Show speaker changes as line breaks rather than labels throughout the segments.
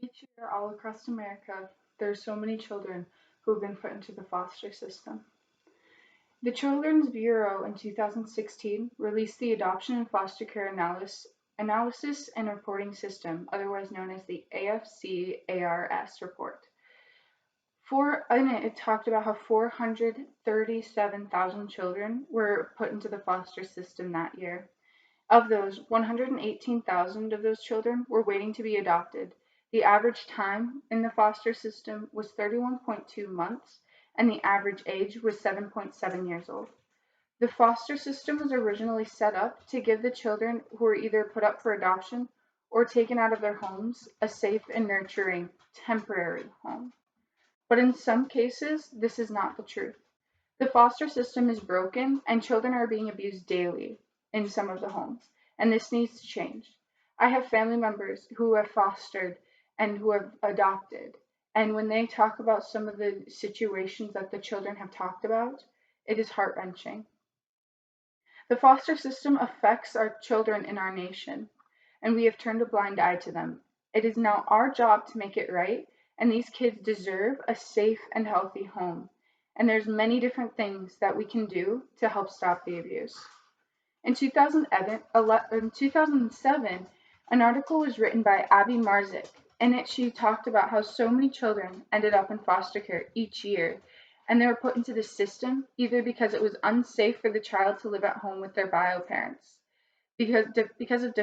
Each year, all across America, there are so many children who have been put into the foster system. The Children's Bureau in 2016 released the Adoption and Foster Care Analysis and Reporting System, otherwise known as the AFCARS report. In it talked about how 437,000 children were put into the foster system that year. Of those, 118,000 of those children were waiting to be adopted. The average time in the foster system was 31.2 months, and the average age was 7.7 years old. The foster system was originally set up to give the children who were either put up for adoption or taken out of their homes a safe and nurturing temporary home. But in some cases, this is not the truth. The foster system is broken and children are being abused daily in some of the homes, and this needs to change. I have family members who have fostered and who have adopted, and when they talk about some of the situations that the children have talked about, it is heart wrenching. The foster system affects our children in our nation, and we have turned a blind eye to them. It is now our job to make it right, and these kids deserve a safe and healthy home. And there's many different things that we can do to help stop the abuse. In 2007, an article was written by Abby Marzik. In it, she talked about how so many children ended up in foster care each year, and they were put into the system either because it was unsafe for the child to live at home with their bio parents, because of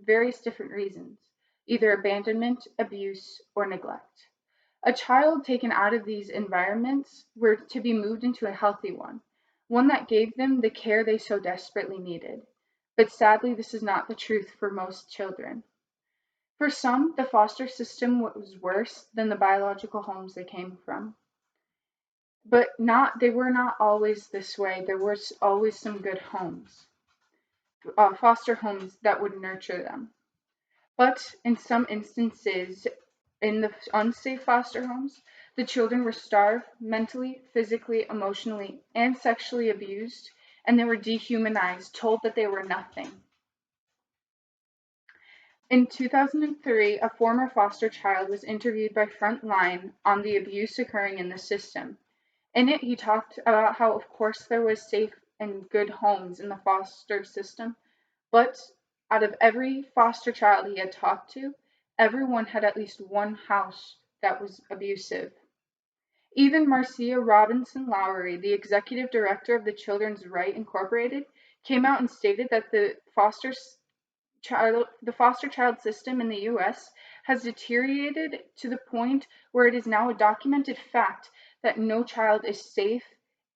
various different reasons, either abandonment, abuse, or neglect. A child taken out of these environments were to be moved into a healthy one that gave them the care they so desperately needed. But sadly, this is not the truth for most children. For some, the foster system was worse than the biological homes they came from. But they were not always this way. There was always some good homes, foster homes that would nurture them. But in some instances, in the unsafe foster homes, the children were starved mentally, physically, emotionally, and sexually abused, and they were dehumanized, told that they were nothing. In 2003, a former foster child was interviewed by Frontline on the abuse occurring in the system. In it, he talked about how, of course, there was safe and good homes in the foster system, but out of every foster child he had talked to, everyone had at least one house that was abusive. Even Marcia Robinson Lowry, the executive director of the Children's Right Incorporated, came out and stated that the foster child system in the US has deteriorated to the point where it is now a documented fact that no child is safe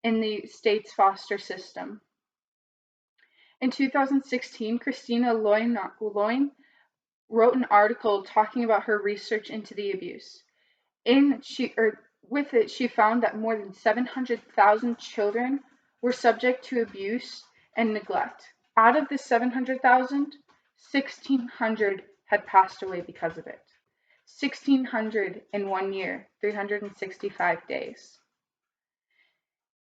in the state's foster system. In 2016, Christina Loin wrote an article talking about her research into the abuse. With it, she found that more than 700,000 children were subject to abuse and neglect. Out of the 700,000, 1,600 had passed away because of it. 1,600 in 1 year, 365 days.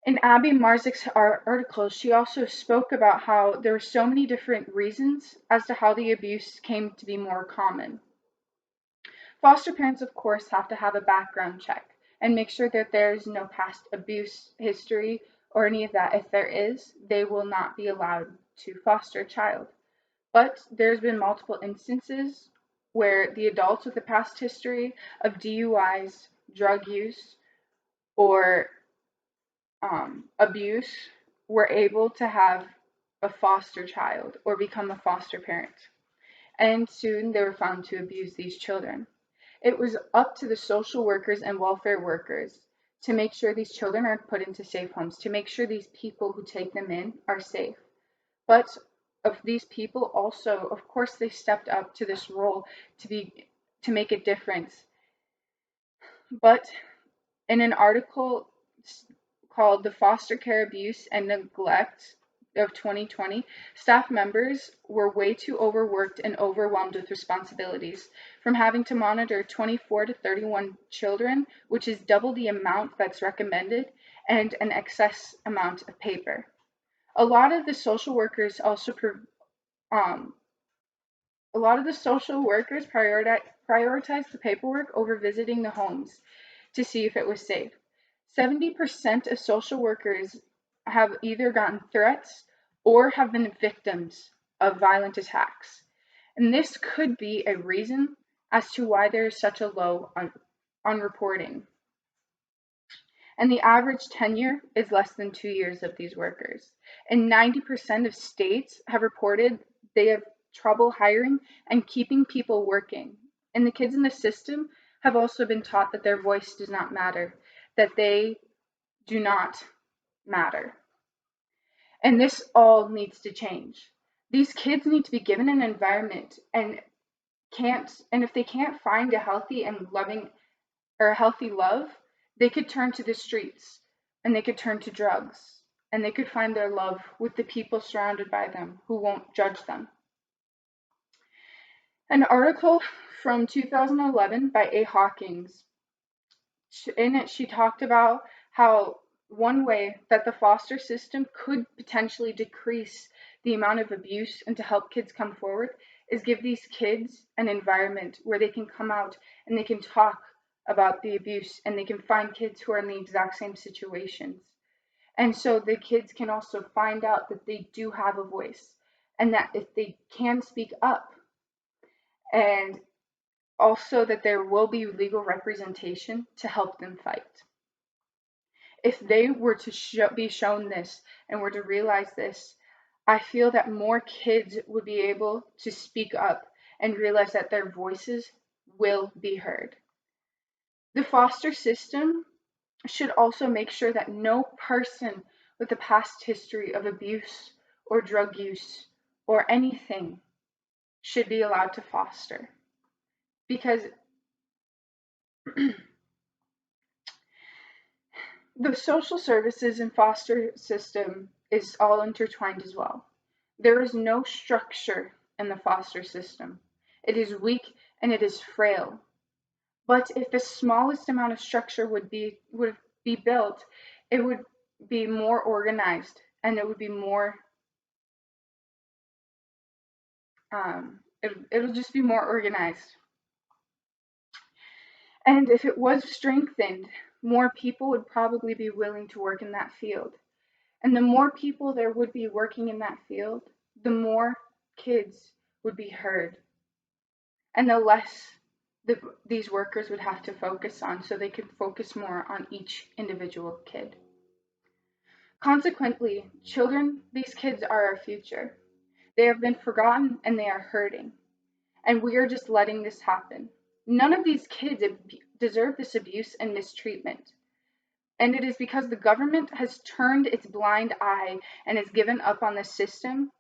In Abby Marzik's article, she also spoke about how there were so many different reasons as to how the abuse came to be more common. Foster parents, of course, have to have a background check and make sure that there is no past abuse history or any of that. If there is, they will not be allowed to foster a child. But there's been multiple instances where the adults with a past history of DUIs, drug use, or abuse were able to have a foster child or become a foster parent. And soon they were found to abuse these children. It was up to the social workers and welfare workers to make sure these children are put into safe homes, to make sure these people who take them in are safe. But of these people also, of course, they stepped up to this role to make a difference. But in an article called The Foster Care Abuse and Neglect of 2020, staff members were way too overworked and overwhelmed with responsibilities, from having to monitor 24 to 31 children, which is double the amount that's recommended, and an excess amount of paper. A lot of the social workers also um, a lot of the social workers prioritized the paperwork over visiting the homes to see if it was safe. 70% of social workers have either gotten threats or have been victims of violent attacks. And this could be a reason as to why there is such a low on reporting. And the average tenure is less than 2 years of these workers. And 90% of states have reported they have trouble hiring and keeping people working. And the kids in the system have also been taught that their voice does not matter, that they do not matter. And this all needs to change. These kids need to be given an environment and if they can't find a healthy and loving or a healthy love, they could turn to the streets and they could turn to drugs and they could find their love with the people surrounded by them who won't judge them. An article from 2011 by A. Hawkins, in it she talked about how one way that the foster system could potentially decrease the amount of abuse and to help kids come forward is give these kids an environment where they can come out and they can talk about the abuse and they can find kids who are in the exact same situations. And so the kids can also find out that they do have a voice and that if they can speak up, and also that there will be legal representation to help them fight. If they were to be shown this and were to realize this, I feel that more kids would be able to speak up and realize that their voices will be heard. The foster system should also make sure that no person with a past history of abuse or drug use or anything should be allowed to foster. Because the social services and foster system is all intertwined as well. There is no structure in the foster system. It is weak and it is frail. But if the smallest amount of structure would be built, it would be more organized and it would be more it'll just be more organized. And if it was strengthened, more people would probably be willing to work in that field. And the more people there would be working in that field, the more kids would be heard. And the less these workers would have to focus on, so they could focus more on each individual kid. Consequently, these kids are our future. They have been forgotten and they are hurting. And we are just letting this happen. None of these kids deserve this abuse and mistreatment. And it is because the government has turned its blind eye and has given up on the system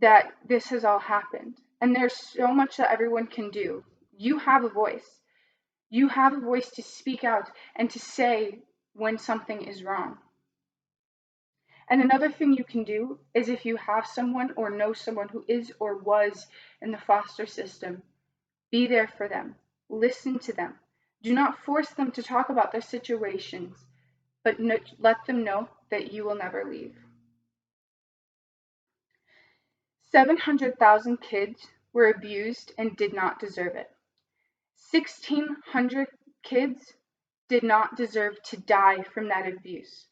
that this has all happened. And there's so much that everyone can do. You have a voice. You have a voice to speak out and to say when something is wrong. And another thing you can do is if you have someone or know someone who is or was in the foster system, be there for them. Listen to them. Do not force them to talk about their situations, but let them know that you will never leave. 700,000 kids were abused and did not deserve it. 1,600 kids did not deserve to die from that abuse.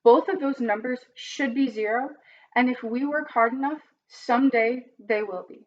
Both of those numbers should be zero, and if we work hard enough, someday they will be.